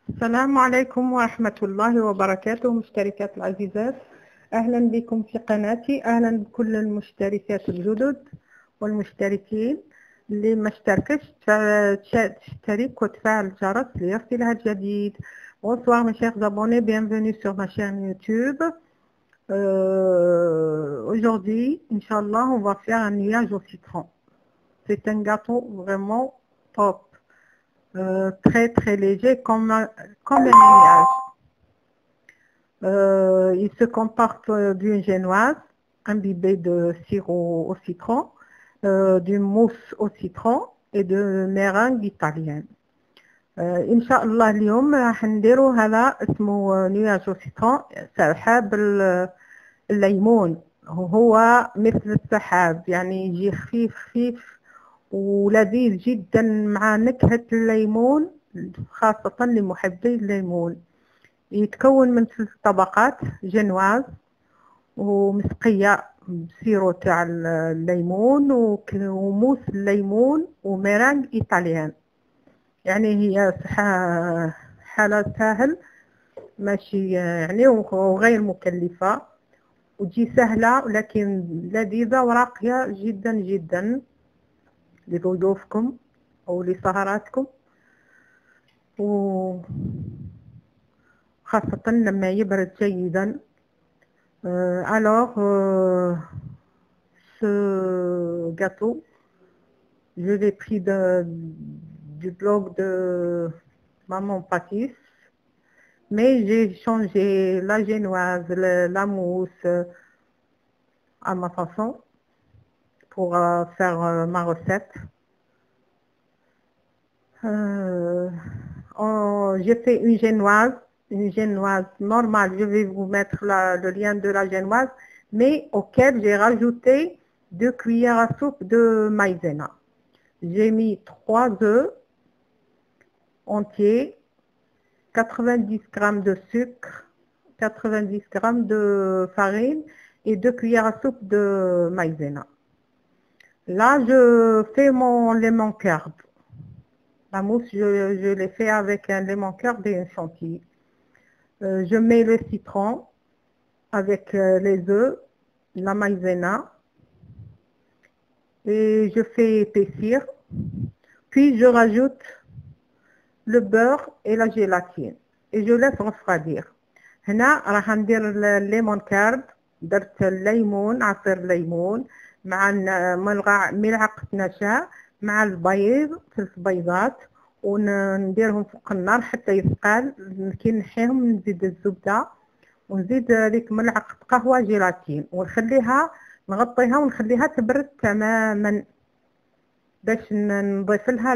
السلام عليكم ورحمة الله وبركاته مشتركات العزيزات. أهلا بكم في قناتي، أهلا بكل المشتركات الجدد والمشتركين اللي ما اشتركش تشترك وتفعل الجرس ليصلها الجديد. Bonsoir mes chers abonnés, bienvenue sur ma chaîne YouTube. Aujourd'hui, Inch'Allah, on va faire un nuage au citron. C'est un gâteau vraiment top. Très très léger comme un nuage. Il se comporte d'une génoise imbibée de sirop au citron, d'une mousse au citron et de meringue italienne. إن شاء الله اليوم راح نديرو هذا اسمه نياج au citron. سحاب الليمون، هو مثل السحاب، يعني يجي خفيف خفيف ولذيذ جدا مع نكهة الليمون، خاصة لمحبي الليمون. يتكون من 3 طبقات: جنواز ومسقية بسيرو تاع الليمون وموس الليمون وميرانج إيطاليان. يعني هي حالة سهل ماشي يعني، وغير مكلفة وتجي سهلة ولكن لذيذة وراقية جدا جدا لضيوفكم أو لسهراتكم، وخاصة لما يبرد جيدا. Alors, ce gâteau, je l'ai pris du blog de Maman Pâtisse, mais j'ai changé la génoise, la mousse à ma façon pour faire ma recette. J'ai fait une génoise normale. Je vais vous mettre le lien de la génoise, mais auquel j'ai rajouté 2 cuillères à soupe de maïzena. J'ai mis 3 œufs entiers, 90 g de sucre, 90 g de farine et 2 cuillères à soupe de maïzena. Là, je fais mon lemon curd. La mousse, je l'ai fait avec un lemon curd et un chantilly. Je mets le citron avec les œufs, la maïzena et je fais épaissir. Puis je rajoute le beurre et la gélatine et je laisse refroidir. هنا راح ندير الليمون كارد. درت الليمون، عصير الليمون مع ملعقة نشا مع البيض، 3 بيضات، ونديرهم فوق النار حتى يثقل. كي نحيهم نزيد الزبدة ونزيد هذيك ملعقة قهوة جيلاتين ونخليها، نغطيها ونخليها تبرد تماما باش نضيف لها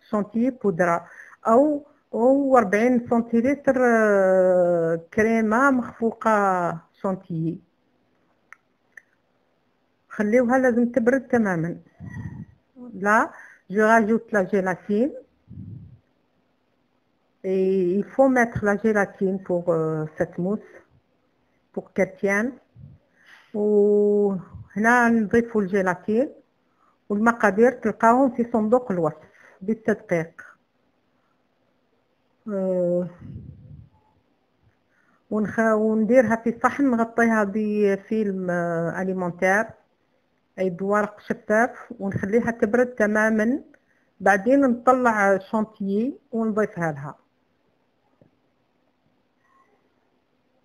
الشونتيي بودرة أو 40 سنتيلتر كريمة مخفوقة شونتيي. خليوها لازم تبرد تماما. Là, je rajoute la gélatine et il faut mettre la gélatine pour cette mousse pour qu'elle tienne. وهنا نضيف الجيلاتين والمقادير تلقاهم في صندوق الوصف بالتدقيق. ونديرها في صحن نغطيها بفيلم أليمونتير أي بورق شفاف ونخليها تبرد تماما. بعدين نطلع الشونتيي ونضيفها لها.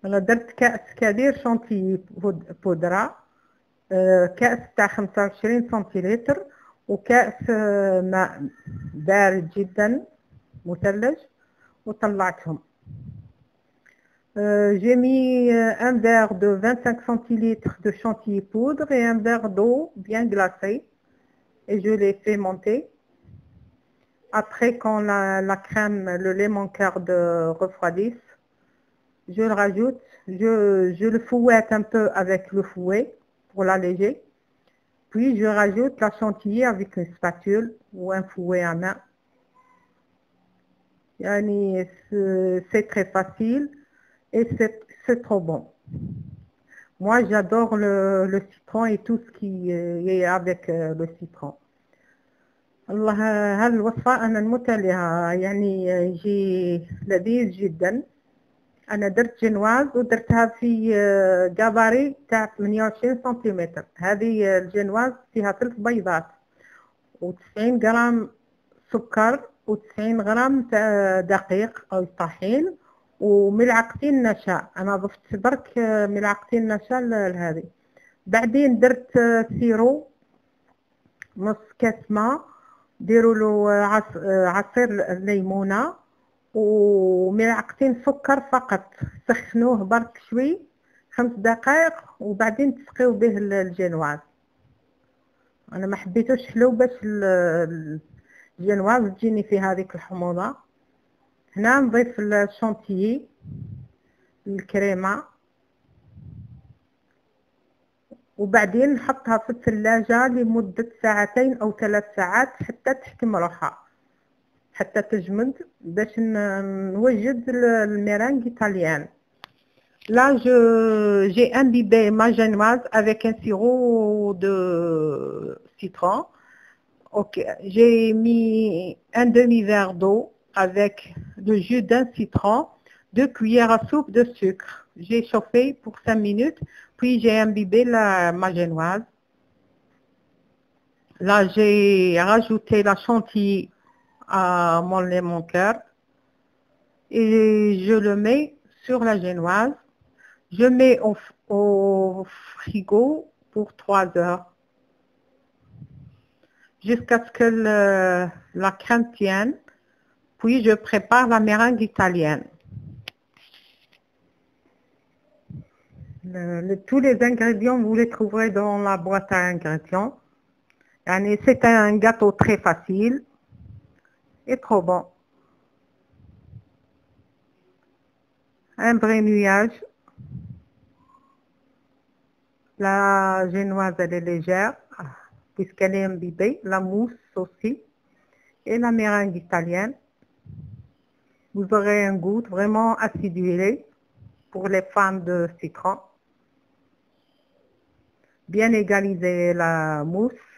أنا درت كأس كبير شونتيي بودرة، كأس تاع 25 سنتيلتر وكأس ماء بارد جدا مثلج وطلعتهم. J'ai mis un verre de 25 centilitres de chantilly poudre et un verre d'eau bien glacée et je les fais monter. Après, quand la crème, le lemon curd refroidisse, je le rajoute, je le fouette un peu avec le fouet pour l'alléger. Puis je rajoute la chantilly avec une spatule ou un fouet à main. Yani, c'est très facile et c'est trop bon. Moi, j'adore le citron et tout ce qui est avec le citron. الله، هذه الوصفة أنا نموت عليها، يعني يجي لذيذ جدا. أنا درت جنواز ودرتها في جاباري تاع 28 سنتيمتر. هذه الجنواز فيها 3 بيضات و90 غرام سكر و90 غرام دقيق أو طحين وملعقتين نشا. أنا ضفت برك ملعقتين نشا لهذه. بعدين درت سيرو نص كاس ماء، ديروا له عصير ليمونه وملعقتين سكر فقط. سخنوه برك شوي 5 دقائق وبعدين تسقيو به الجنواز. انا ما حبيتوش حلو باش الجنواز تجيني في هذيك الحموضه. هنا نضيف الشونتيي الكريمه وبعدين نحطها في الثلاجة لمدة 2 أو 3 ساعات حتى تحكم روحها، حتى تجمد باش نوجد الميرانج إيطاليان. Là, j'ai imbibé ma génoise avec un sirop de citron. Ok, j'ai mis un demi-verre d'eau avec le jus d'un citron, 2 cuillères à soupe de sucre. J'ai chauffé pour 5 minutes, puis j'ai imbibé ma génoise. Là, j'ai rajouté la chantilly à mon lemon curd et je le mets sur la génoise. Je mets au frigo pour 3 heures jusqu'à ce que la crème tienne. Puis je prépare la meringue italienne. Tous les ingrédients, vous les trouverez dans la boîte à ingrédients. C'est un gâteau très facile et trop bon. Un vrai nuage. La génoise, elle est légère puisqu'elle est imbibée. La mousse aussi. Et la meringue italienne. Vous aurez un goût vraiment acidulé pour les fans de citron. Bien égaliser la mousse.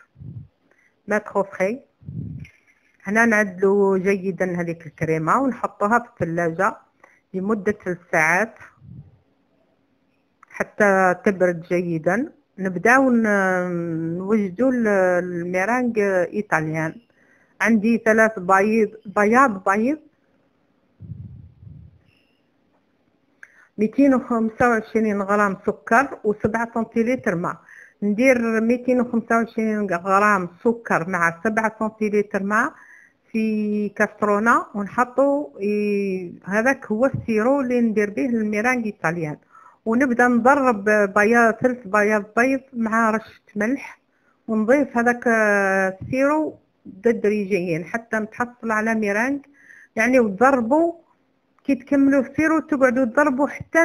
mettre au frais. هنا نعدلو جيدا هذيك الكريمة ونحطوها في الثلاجة لمدة 3 ساعات حتى تبرد جيدا. نبداو نوجدو الميرانج إيطاليان. عندي 3 بياض 225 غرام سكر و7 سنتيلتر ماء. ندير 225 غرام سكر مع 7 سنتيلتر ماء في كاسترونه ونحطو هذاك هو السيرو اللي ندير به الميرانج إيطاليان. ونبدا نضرب 3 بياض بيض مع رشه ملح ونضيف هذاك السيرو تدريجيا حتى نتحصل على ميرانج. يعني وتضربوا كي تكملوا السيرو تقعدوا تضربوا حتى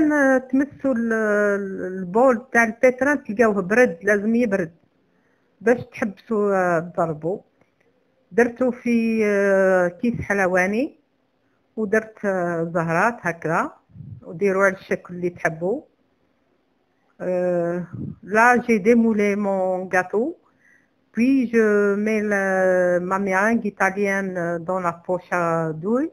تمسوا البول تاع البيتران تلقاوه برد. لازم يبرد باش تحبسوا تضربوا. درتو في كيس حلواني ودرت زهرات هكذا وديروا على الشكل اللي تحبوا. Là j'ai démoulé mon gâteau puis je mets ma meringue italienne dans la poche à douille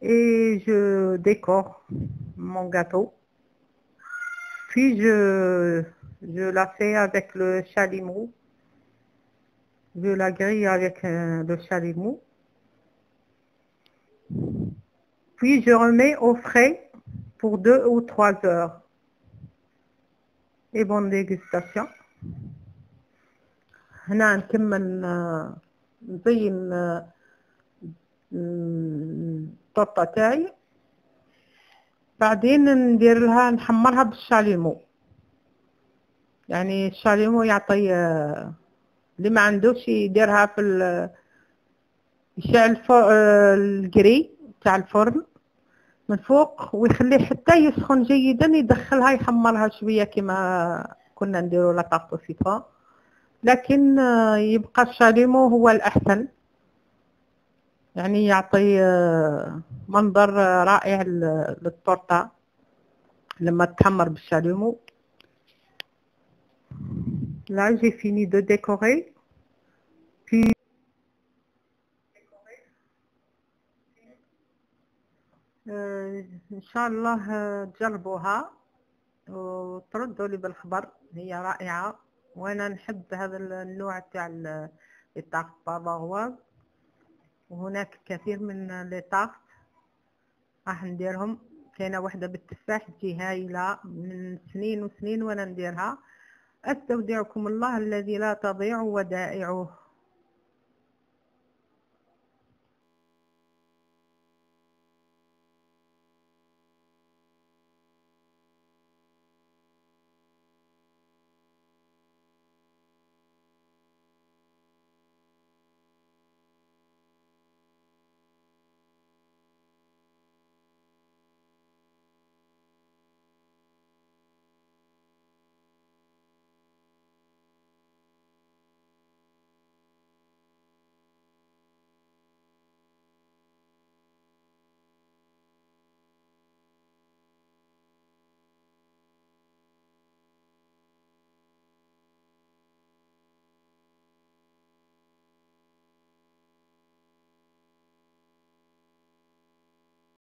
et je décore mon gâteau. Puis je la fais avec le chalumeau. Je la grille avec le chalumeau. Puis je remets au frais pour 2 ou 3 heures. Et bonne dégustation. هنا نكمل نزين الطرطة تاعي. بعدين ندير لها نحمرها بالشاليمو. يعني الشاليمو يعطي اللي ما عندوش يديرها في يشعل القري تاع الفرن من فوق ويخليه حتى يسخن جيدا يدخلها يحمرها شويه كما كنا نديروا لا طارطو سيترون. لكن يبقى الشاليمو هو الأحسن. يعني يعطي منظر رائع للطرطة لما تحمر بالشاليمو. Là j'ai fini de décorer ان شاء الله تجربوها وتردوا لي بالخبر، هي رائعة. وانا نحب هذا النوع تاع لي طارت بافارواز، وهناك كثير من لي طارت راح نديرهم. كاينه واحده بالتفاح تجي هايله من سنين وسنين وانا نديرها. استودعكم الله الذي لا تضيع ودائعه.